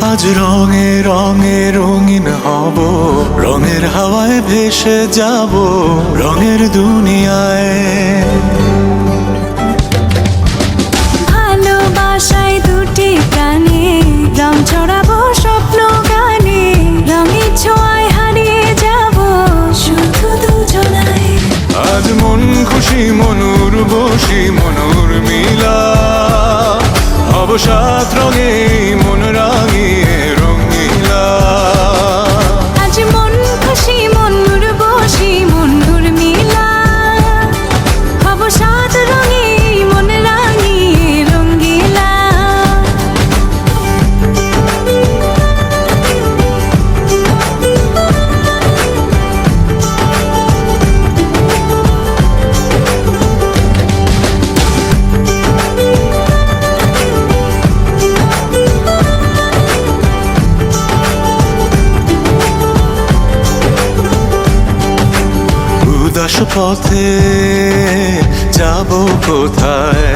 আজ রঙে রঙে রঙিন হব, রঙের হাওয়ায় ভেসে যাব রঙের দুনিয়ায়। ভালোবাসায় দুটি প্রাণে রং ছড়াবো স্বপ্ন গানে, রঙের ছোঁয়ায় হারিয়ে যাব শুধু দুজনায়। আজ মন খুশি মনুর বসি মনুর মিলা, হব সাত রঙে মন রাঙিয়ে রঙিলা। আজ মন খুশি মনুর বসি মনুর মিলা, হব সাত রঙে মন রাঙিয়ে রঙ্গিলা। উদাস পথে যাব কোথায়,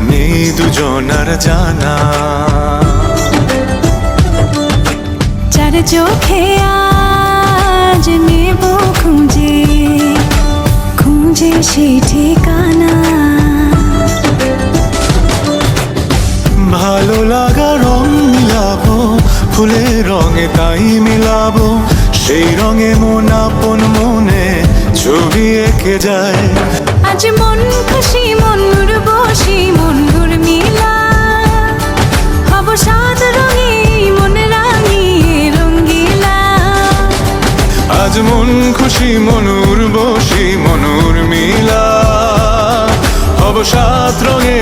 নেই দুজনার জানা। চার চোখে আজ নেব খুঁজে খুঁজে সেই ঠিকানা। ভালো লাগা রং মিলাবো, ফুলের রঙে তাই মিলাবো, সেই রঙে মন আপন মনে ছবি এঁকে যায়। আজ মন খুশি মনুর বসি মনুর মিলা, হব সাত রঙে মন রাঙিয়ে রঙ্গিলা। আজ মন খুশি মনুর বসি মনুর মিলা, হব সাত রঙে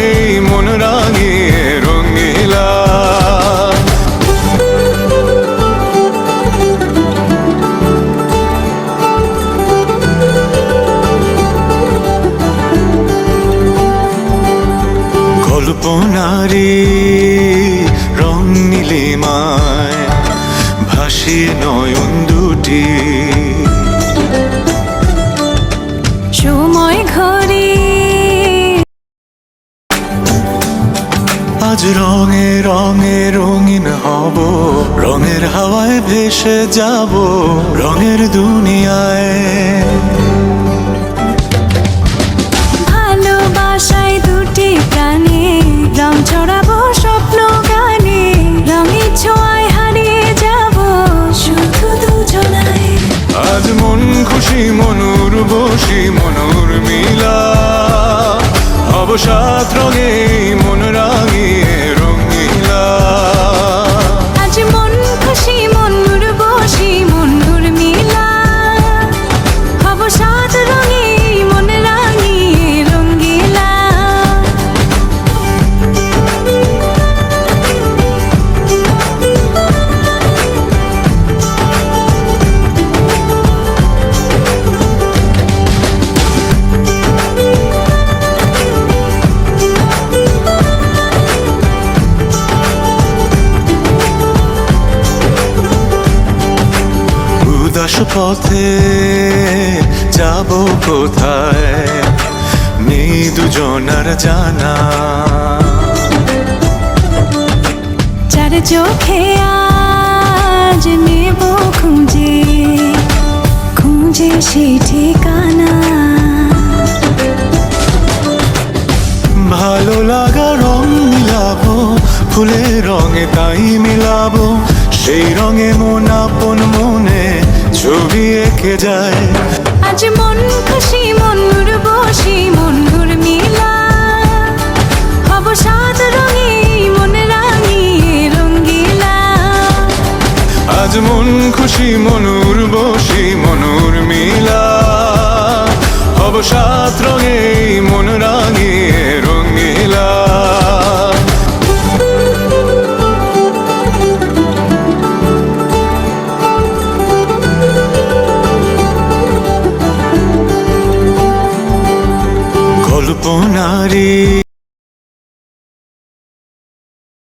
মন রাঙিয়ে রঙিলা। কল্পনারি রং নীলিমায় ভাসিয়ে নয়ন দুটি, সময় ঘরে আজ রঙে রঙে রঙিন হব, রঙের হাওয়ায় ভেসে যাব রঙের দুনিয়ায়। ভালোবাসায় দুটি প্রাণে রং ছড়াবো স্বপ্ন গানে, রঙের ছোঁয়ায় হারিয়ে যাব শুধু দুজনায়। আজ মন খুশি মনুর বসি মনুর মিলা, হব সাত রঙে মন রাঙিয়ে রঙিলা। আজ মন খুশি মনুর বসি মনুর মিলা, হব সাত রঙে মন রাঙিয়ে রঙ্গিলা। উদাস পথে যাব কোথায়, নেই দুজনার জানা। চার চোখে আজ নেব খুঁজে খুঁজে সেই ঠিকানা। ভালো লাগা রং মিলাবো, ফুলের রঙে তাই মিলাবো, সেই রঙে মন আপন মনে ছবি এঁকে যায়। আজ মন খুশি মনুর বসি মনুর মিলা, হব সাত রঙে মন রাঙিয়ে রঙ্গিলা। আজ মন খুশি মনুর বসি মনুর মিলা, হব সাত রঙে মন রাঙিয়ে রঙিলা। কল্পনারি